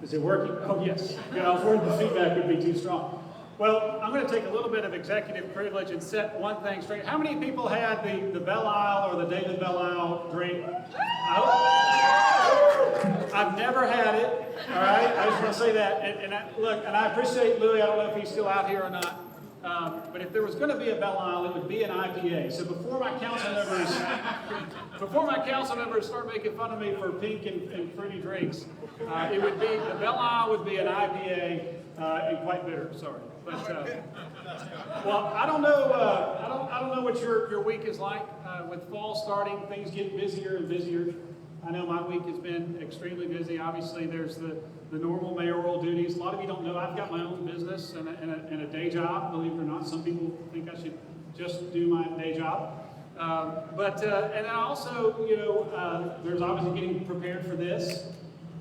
Is it working? Oh, yes. Good. I was worried the feedback would be too strong. Well, I'm going to take a little bit of executive privilege and set one thing straight. How many people had the Belle Isle or the David Belle Isle drink? I've never had it. All right, I just want to say that. And I appreciate Louis. I don't know if he's still out here or not. But if there was going to be a Belle Isle, it would be an IPA. So before my council members start making fun of me for pink and fruity drinks, it would be the Belle Isle would be an IPA and quite bitter. Sorry, but well, I don't know. I don't know what your week is like. With fall starting, things get busier and busier. I know my week has been extremely busy. Obviously, there's the normal mayoral duties. A lot of you don't know I've got my own business and a day job. Believe it or not, some people think I should just do my day job. And then also, there's obviously getting prepared for this.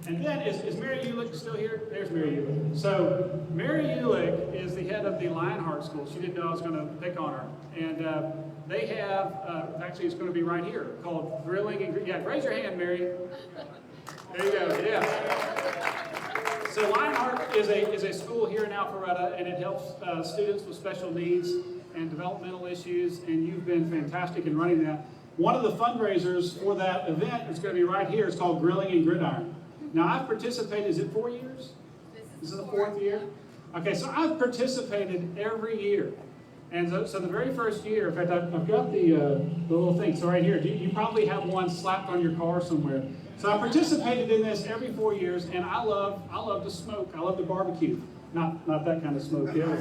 And then, is Mary Ulick still here? There's Mary Ulick. So, Mary Ulick is the head of the Lionheart School. She didn't know I was going to pick on her. And they have, actually it's going to be right here, called Grilling and... Yeah, raise your hand, Mary. There you go, yeah. So Lionheart is a school here in Alpharetta, and it helps students with special needs and developmental issues, and you've been fantastic in running that. One of the fundraisers for that event is going to be right here. It's called Grilling and Gridiron. Now, I've participated, is it 4 years? This is the fourth year? Okay, so I've participated every year. And so the very first year, in fact, I've got the little thing. So right here, you probably have one slapped on your car somewhere. So I participated in this every 4 years, and I love to smoke. I love to barbecue. Not that kind of smoke, yeah.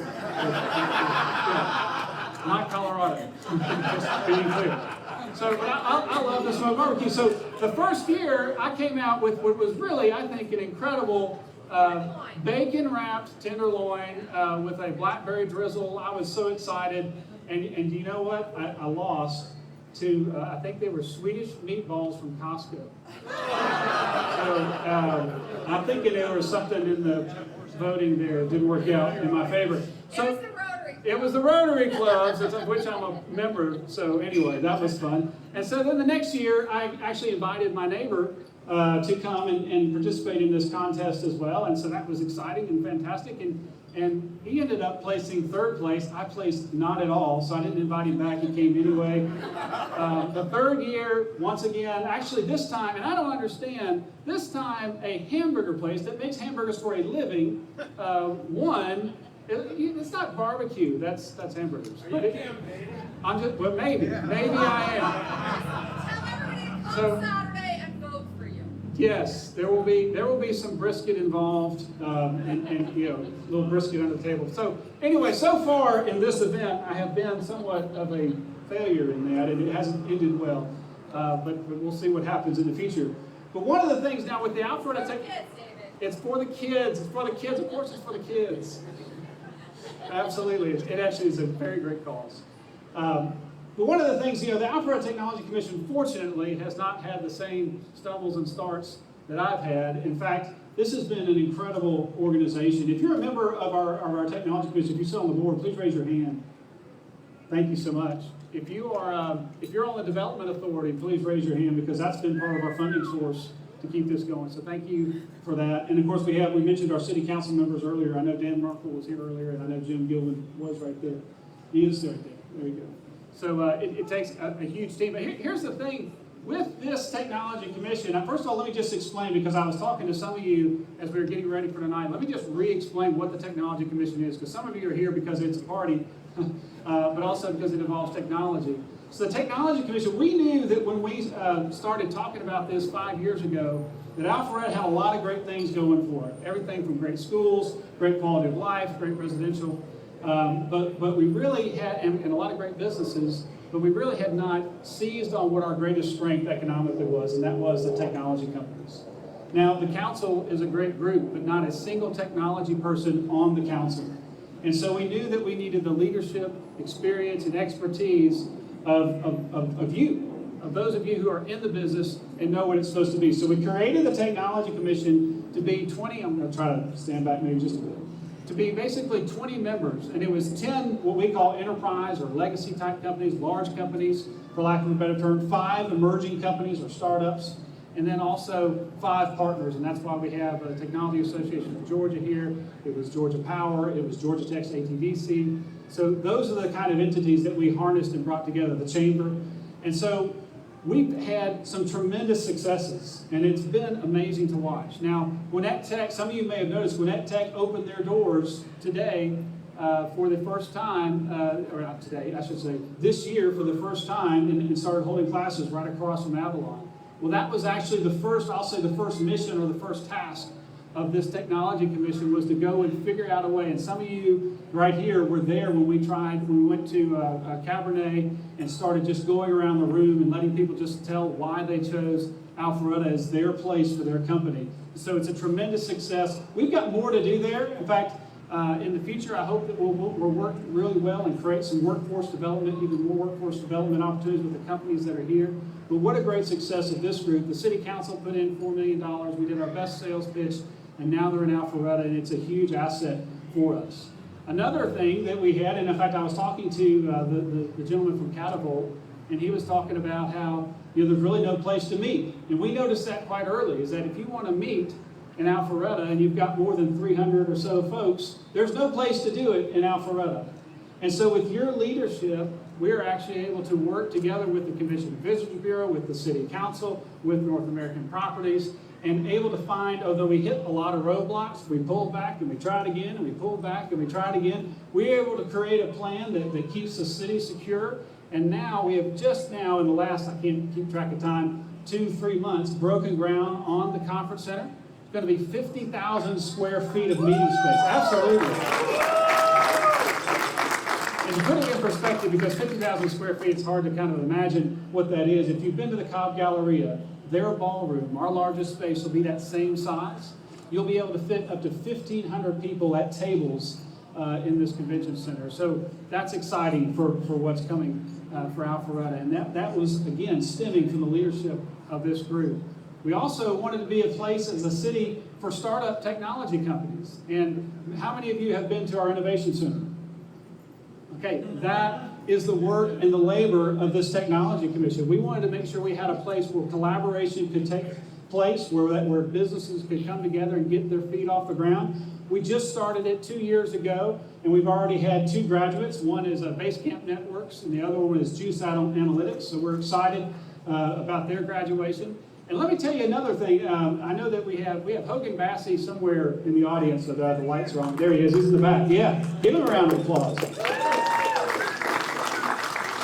Not Colorado, just being clear. So, but I love to smoke barbecue. So the first year, I came out with what was really, I think, an incredible bacon-wrapped tenderloin with a blackberry drizzle. I was so excited. And you know what? I lost to, I think they were Swedish meatballs from Costco. So I'm thinking there was something in the voting there that didn't work out in my favor. So, it was the Rotary Clubs, of which I'm a member, so anyway, that was fun. And so then the next year, I actually invited my neighbor to come and participate in this contest as well, and so that was exciting and fantastic, and he ended up placing third place. I placed not at all, so I didn't invite him back. He came anyway. The third year, once again, actually this time, and I don't understand, this time a hamburger place that makes hamburgers for a living won. It's not barbecue. That's hamburgers. Are you campaigning? I'm just. Well, maybe I am. Tell everybody to come Saturday and vote for you. Yes, there will be some brisket involved, and a little brisket on the table. So anyway, so far in this event, I have been somewhat of a failure in that, and it hasn't ended well. But we'll see what happens in the future. But one of the things now with the Alpharetta, it's for the kids. It's for the kids. Of course, it's for the kids. Absolutely. It actually is a very great cause. But one of the things, the Alpharetta Technology Commission, fortunately, has not had the same stumbles and starts that I've had. In fact, this has been an incredible organization. If you're a member of our Technology Commission, if you sit on the board, please raise your hand. Thank you so much. If you're on the Development Authority, please raise your hand, because that's been part of our funding source to keep this going. So thank you for that. And of course, we mentioned our city council members earlier. I know Dan Markle was here earlier, and I know Jim Gilman was right there. He is right there. There you go. So it takes a huge team. But here's the thing with this technology commission. First of all, let me just explain, because I was talking to some of you as we were getting ready for tonight. Let me just re-explain what the technology commission is, because some of you are here because it's a party, but also because it involves technology. So the Technology Commission, we knew that when we started talking about this 5 years ago, that Alpharetta had a lot of great things going for it. Everything from great schools, great quality of life, great residential, but we really had, and a lot of great businesses, but we really had not seized on what our greatest strength economically was, and that was the technology companies. Now, the council is a great group, but not a single technology person on the council. And so we knew that we needed the leadership, experience, and expertise of those of you who are in the business and know what it's supposed to be. So we created the Technology Commission to be 20, I'm going to try to stand back maybe just a bit, to be basically 20 members. And it was 10 what we call enterprise or legacy type companies, large companies, for lack of a better term, 5 emerging companies or startups, and then also 5 partners, and that's why we have a Technology Association of Georgia here. It was Georgia Power, it was Georgia Tech's ATDC. So those are the kind of entities that we harnessed and brought together, the chamber. And so we've had some tremendous successes, and it's been amazing to watch. Now, Gwinnett Tech, some of you may have noticed, Gwinnett Tech opened their doors today for the first time, or not today, I should say, this year for the first time, and started holding classes right across from Avalon. Well, that was actually the first, I'll say the first mission or the first task of this Technology Commission was to go and figure out a way. And some of you right here were there when we went to Cabernet and started just going around the room and letting people just tell why they chose Alpharetta as their place for their company. So it's a tremendous success. We've got more to do there. In fact, in the future, I hope that we'll work really well and create some workforce development, even more workforce development opportunities with the companies that are here. But what a great success of this group. The City Council put in $4 million. We did our best sales pitch, and now they're in Alpharetta, and it's a huge asset for us. Another thing that we had, and in fact, I was talking to the gentleman from Catapult, and he was talking about how there's really no place to meet. And we noticed that quite early, is that if you want to meet in Alpharetta, and you've got more than 300 or so folks, there's no place to do it in Alpharetta. And so with your leadership, we're actually able to work together with the Commission Visitors Bureau, with the City Council, with North American Properties, and able to find, although we hit a lot of roadblocks, we pulled back and we tried again, and we pulled back and we tried again, we're able to create a plan that keeps the city secure. And now we have just now, in the last, I can't keep track of time, 2-3 months, broken ground on the conference center. It's going to be 50,000 square feet of meeting space. Absolutely. And to put it in perspective, because 50,000 square feet, it's hard to kind of imagine what that is. If you've been to the Cobb Galleria, their ballroom, our largest space, will be that same size. You'll be able to fit up to 1,500 people at tables in this convention center. So that's exciting for what's coming for Alpharetta. And that was, again, stemming from the leadership of this group. We also wanted to be a place as a city for startup technology companies. And how many of you have been to our Innovation Center? Okay, that is the work and the labor of this Technology Commission. We wanted to make sure we had a place where collaboration could take place, where businesses could come together and get their feet off the ground. We just started it 2 years ago, and we've already had 2 graduates. One is Basecamp Networks, and the other one is Juice Analytics. So we're excited about their graduation. And let me tell you another thing. I know that we have Hogan Bassey somewhere in the audience. So the lights are on. There he is. He's in the back. Yeah, give him a round of applause.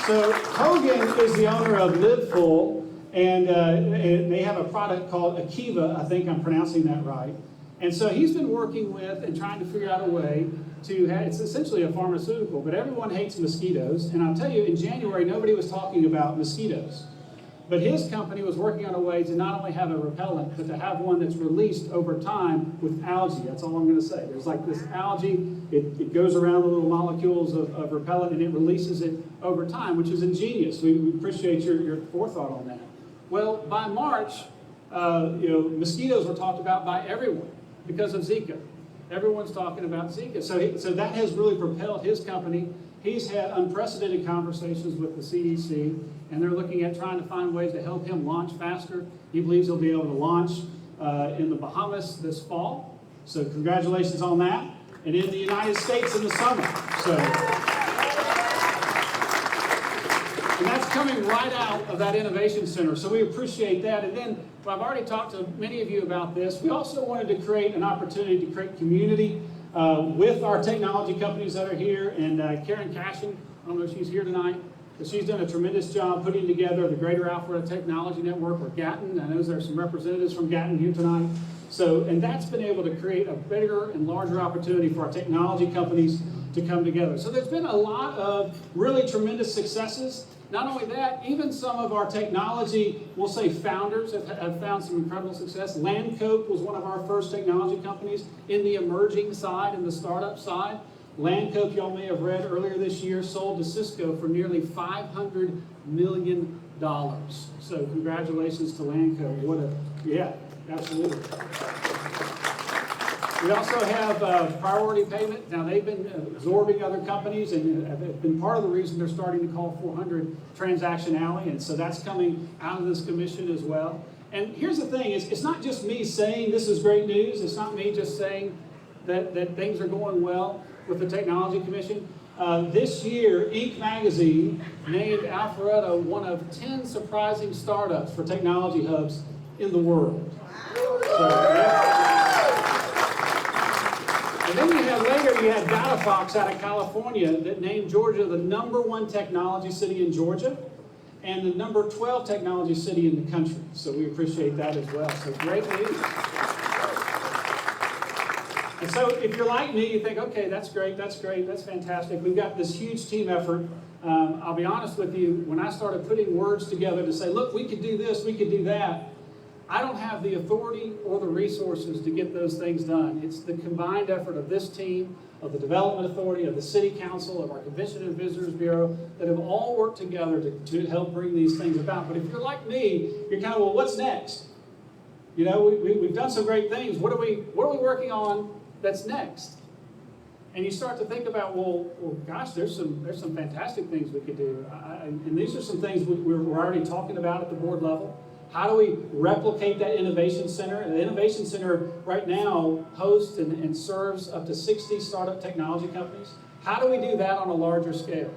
So Hogan is the owner of Live Full, and they have a product called Akiva. I think I'm pronouncing that right. And so he's been working with and trying to figure out a way to have, it's essentially a pharmaceutical, but everyone hates mosquitoes. And I'll tell you, in January, nobody was talking about mosquitoes. But his company was working on a way to not only have a repellent, but to have one that's released over time with algae. That's all I'm going to say. There's like this algae, it goes around the little molecules of repellent, and it releases it over time, which is ingenious. We appreciate your forethought on that. Well, by March, mosquitoes were talked about by everyone because of Zika. Everyone's talking about Zika. So that has really propelled his company. He's had unprecedented conversations with the CDC, and they're looking at trying to find ways to help him launch faster. He believes he'll be able to launch in the Bahamas this fall. So congratulations on that. And in the United States in the summer. And that's coming right out of that Innovation Center. So we appreciate that. And then, well, I've already talked to many of you about this. We also wanted to create an opportunity to create community with our technology companies that are here. And Karen Cashin, I don't know if she's here tonight, but she's done a tremendous job putting together the Greater Alpharetta Technology Network, or Gatton. I know there's some representatives from Gatton here tonight. And that's been able to create a bigger and larger opportunity for our technology companies to come together. So there's been a lot of really tremendous successes. Not only that, even some of our technology, we'll say founders, have found some incredible success. Landcope was one of our first technology companies in the emerging side and the startup side. Landcope, y'all may have read earlier this year, sold to Cisco for nearly $500 million. So congratulations to Landcope. Yeah, absolutely. We also have Priority Payment. Now, they've been absorbing other companies, and have been part of the reason they're starting to call 400 Transaction Alley, and so that's coming out of this commission as well. And here's the thing, it's not just me saying this is great news. It's not me just saying that things are going well with the Technology Commission. This year, Inc. magazine named Alpharetta one of 10 surprising startups for technology hubs in the world. So, and then you had DataFox out of California that named Georgia the #1 technology city in Georgia and the number 12 technology city in the country. So we appreciate that as well. So great news. And so if you're like me, you think, okay, that's great, that's fantastic. We've got this huge team effort. I'll be honest with you, when I started putting words together to say, look, we could do this, we could do that, I don't have the authority or the resources to get those things done. It's the combined effort of this team, of the Development Authority, of the City Council, of our Convention and Visitors Bureau, that have all worked together to help bring these things about. But if you're like me, you're kind of, well, what's next? You know, we've done some great things. What are we working on that's next? And you start to think about, well, gosh, there's some fantastic things we could do. And these are some things we're already talking about at the board level. How do we replicate that Innovation Center? The Innovation Center right now hosts and serves up to 60 startup technology companies. How do we do that on a larger scale?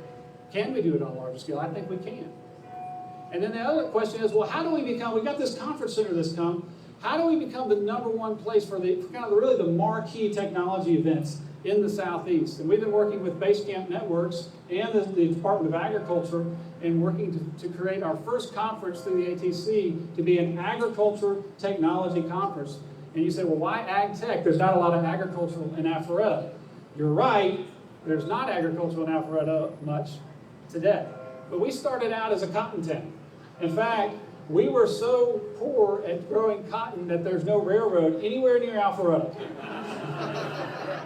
Can we do it on a larger scale? I think we can. And then the other question is, well, how do we become, we've got this conference center that's come, how do we become the #1 place for really the marquee technology events in the Southeast? And we've been working with Basecamp Networks and the Department of Agriculture and working to create our first conference through the ATC to be an agriculture technology conference. And you say, well, why ag tech? There's not a lot of agriculture in Alpharetta. You're right, there's not agriculture in Alpharetta much today. But we started out as a cotton town. In fact, we were so poor at growing cotton that there's no railroad anywhere near Alpharetta.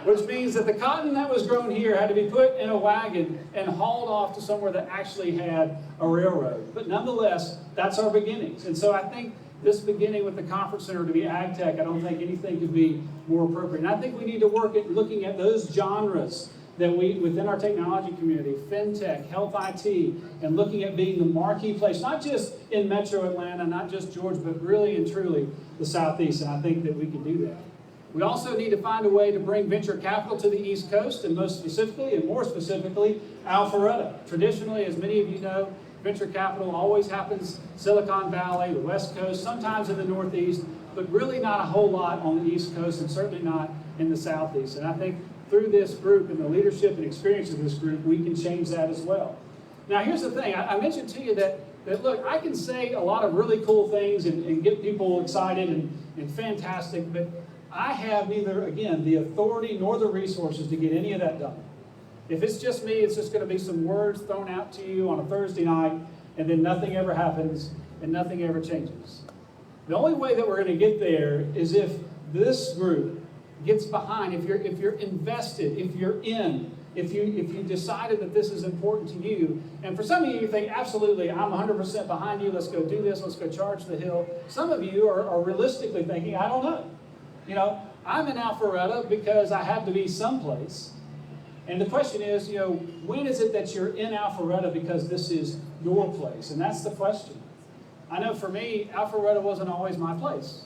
Which means that the cotton that was grown here had to be put in a wagon and hauled off to somewhere that actually had a railroad. But nonetheless, that's our beginnings. And so I think this beginning with the conference center to be ag tech, I don't think anything could be more appropriate. And I think we need to work at looking at those genres that within our technology community, fintech, health IT, and looking at being the marquee place, not just in Metro Atlanta, not just Georgia, but really and truly the Southeast. And I think that we can do that. We also need to find a way to bring venture capital to the East Coast, and most specifically, and more specifically, Alpharetta. Traditionally, as many of you know, venture capital always happens Silicon Valley, the West Coast, sometimes in the Northeast, but really not a whole lot on the East Coast, and certainly not in the Southeast. And I think through this group and the leadership and experience of this group, we can change that as well. Now, here's the thing. I mentioned to you that look, I can say a lot of really cool things and get people excited and fantastic, but I have neither, again, the authority nor the resources to get any of that done. If it's just me, it's just going to be some words thrown out to you on a Thursday night, and then nothing ever happens and nothing ever changes. The only way that we're going to get there is if this group gets behind, if you're invested, if you're in, if you decided that this is important to you. And for some of you, you think, absolutely, I'm 100% behind you, let's go do this, let's go charge the hill. Some of you are realistically thinking, I don't know. You know, I'm in Alpharetta because I have to be someplace. And the question is, you know, when is it that you're in Alpharetta because this is your place? And that's the question. I know for me, Alpharetta wasn't always my place.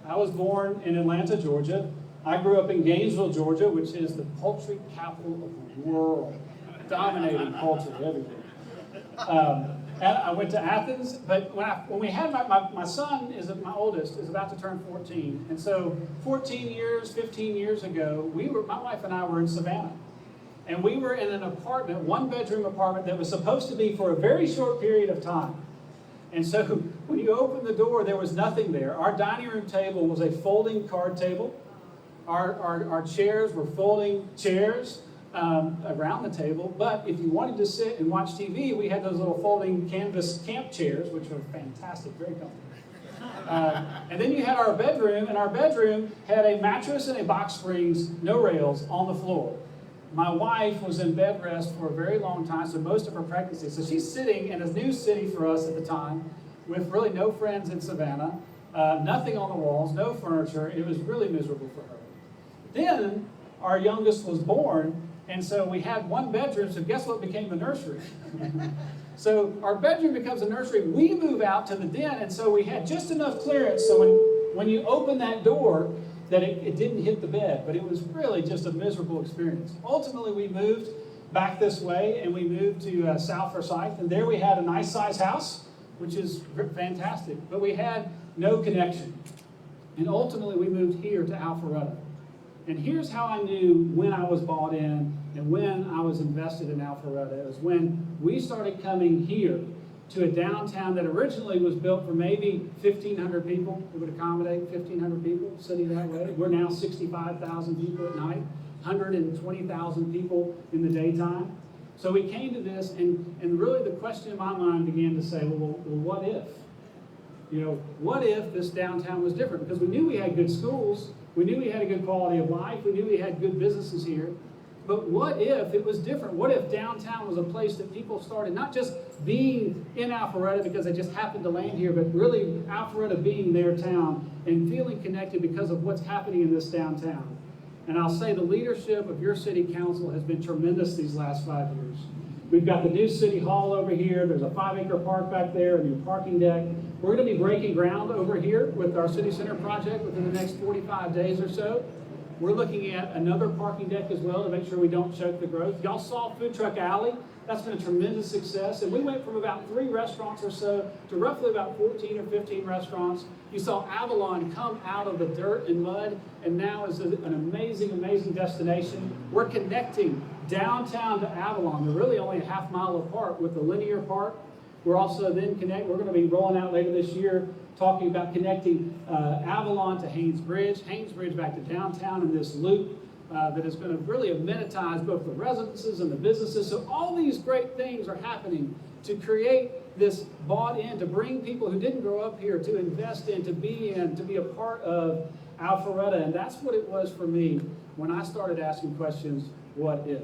I was born in Atlanta, Georgia. I grew up in Gainesville, Georgia, which is the poultry capital of the world, dominating poultry everywhere. And I went to Athens, but when we had my son, my oldest, is about to turn 14. And so 15 years ago, my wife and I were in Savannah. And we were in an apartment, one-bedroom apartment that was supposed to be for a very short period of time. And so when you opened the door, there was nothing there. Our dining room table was a folding card table. Our chairs were folding chairs around the table. But if you wanted to sit and watch TV, we had those little folding canvas camp chairs, which were fantastic, very comfortable. And then you had our bedroom, and our bedroom had a mattress and a box springs, no rails, on the floor. My wife was in bed rest for a very long time, so most of her pregnancy. So she's sitting in a new city for us at the time with really no friends in Savannah, nothing on the walls, no furniture. It was really miserable for her. Then our youngest was born, and so we had one bedroom, so guess what became the nursery? So our bedroom becomes a nursery. We move out to the den, and so we had just enough clearance so when you open that door, that it didn't hit the bed, but it was really just a miserable experience. Ultimately, we moved back this way, and we moved to South Forsyth, and there we had a nice size house, which is fantastic, but we had no connection. And ultimately, we moved here to Alpharetta. And here's how I knew when I was bought in and when I was invested in Alpharetta. It was when we started coming here to a downtown that originally was built for maybe 1,500 people. It would accommodate 1,500 people sitting that way. We're now 65,000 people at night, 120,000 people in the daytime. So we came to this, and really the question in my mind began to say, well, what if? You know, what if this downtown was different? Because we knew we had good schools, we knew we had a good quality of life, we knew we had good businesses here. But what if it was different? What if downtown was a place that people started not just being in Alpharetta because they just happened to land here, but really Alpharetta being their town and feeling connected because of what's happening in this downtown? And I'll say the leadership of your city council has been tremendous these last 5 years. We've got the new city hall over here. There's a 5-acre park back there, a new parking deck. We're going to be breaking ground over here with our city center project within the next 45 days or so. We're looking at another parking deck as well to make sure we don't choke the growth. Y'all saw Food Truck Alley. That's been a tremendous success. And we went from about 3 restaurants or so to roughly about 14 or 15 restaurants. You saw Avalon come out of the dirt and mud and now is an amazing, amazing destination. We're connecting downtown to Avalon. They're really only a half mile apart with the linear park. We're also then we're going to be rolling out later this year talking about connecting Avalon to Haynes Bridge back to downtown in this loop that is going to really amenitize both the residences and the businesses. So all these great things are happening to create this bought in, to bring people who didn't grow up here, to invest in, to be a part of Alpharetta. And that's what it was for me when I started asking questions, what if?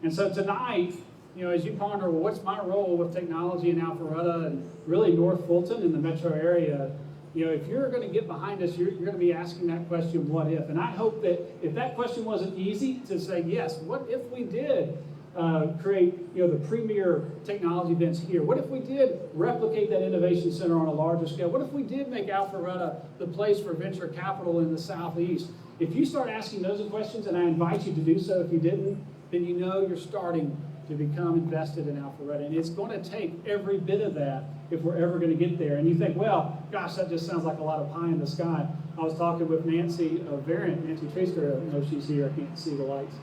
And so tonight, you know, as you ponder, well, what's my role with technology in Alpharetta and really North Fulton in the metro area? You know, if you're going to get behind us, you're going to be asking that question, what if? And I hope that if that question wasn't easy to say, yes, what if we did create, you know, the premier technology events here? What if we did replicate that innovation center on a larger scale? What if we did make Alpharetta the place for venture capital in the Southeast? If you start asking those questions, and I invite you to do so if you didn't, then you know you're starting to become invested in Alpharetta. And it's going to take every bit of that if we're ever going to get there. And you think, well, gosh, that just sounds like a lot of pie in the sky. I was talking with Nancy Variant, Nancy Treaster, I don't know if she's here, I can't see the lights,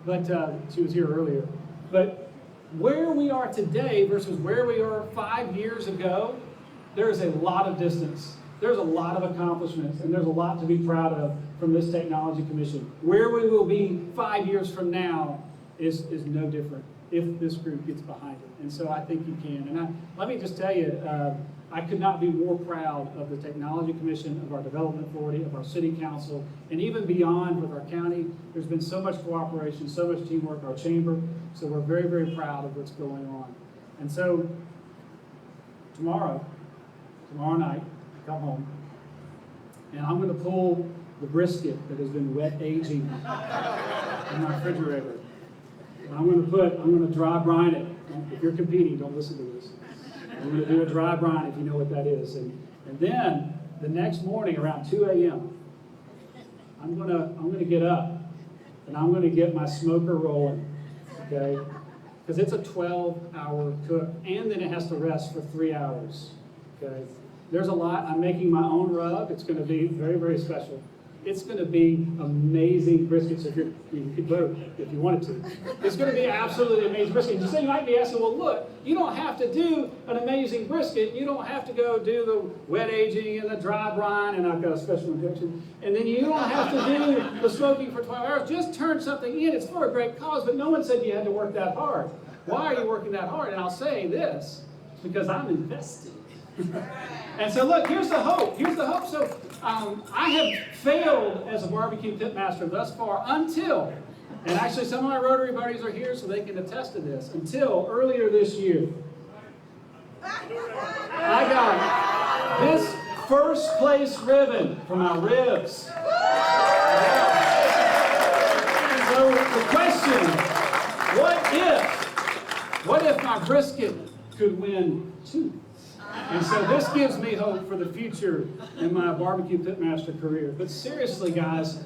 but she was here earlier. But where we are today versus where we were 5 years ago, there's a lot of distance. There's a lot of accomplishments, and there's a lot to be proud of from this Technology Commission. Where we will be 5 years from now is no different if this group gets behind it. And so I think you can. And let me just tell you, I could not be more proud of the Technology Commission, of our Development Authority, of our City Council, and even beyond with our county. There's been so much cooperation, so much teamwork, our chamber. So we're very, very proud of what's going on. And so tomorrow night, come home, and I'm going to pull the brisket that has been wet aging in my refrigerator. I'm going to dry brine it. If you're competing, don't listen to this. I'm going to do a dry brine if you know what that is. And then the next morning around 2 a.m., I'm going to get up and I'm going to get my smoker rolling, okay? Because it's a 12-hour cook, and then it has to rest for 3 hours, okay? There's a lot. I'm making my own rub. It's going to be very, very special. It's going to be amazing brisket. So you could vote if you wanted to. It's going to be absolutely amazing brisket. You might be asking, well, look, you don't have to do an amazing brisket. You don't have to go do the wet aging and the dry brine, and I've got a special injection. And then you don't have to do the smoking for 12 hours. Just turn something in. It's for a great cause, but no one said you had to work that hard. Why are you working that hard? And I'll say this, it's because I'm invested. And so look, here's the hope. Here's the hope. So I have failed as a barbecue pitmaster thus far until, and actually some of my Rotary buddies are here so they can attest to this, until earlier this year. I got this first place ribbon for my ribs. So the question, what if What if my brisket could win 2? And so this gives me hope for the future in my barbecue pitmaster career. But seriously, guys,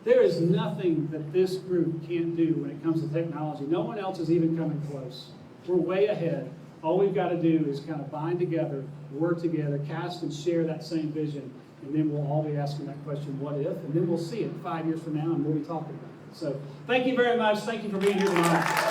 there is nothing that this group can't do when it comes to technology. No one else is even coming close. We're way ahead. All we've got to do is kind of bind together, work together, cast and share that same vision, and then we'll all be asking that question, what if? And then we'll see it 5 years from now, and we'll be talking about it. So thank you very much. Thank you for being here tonight.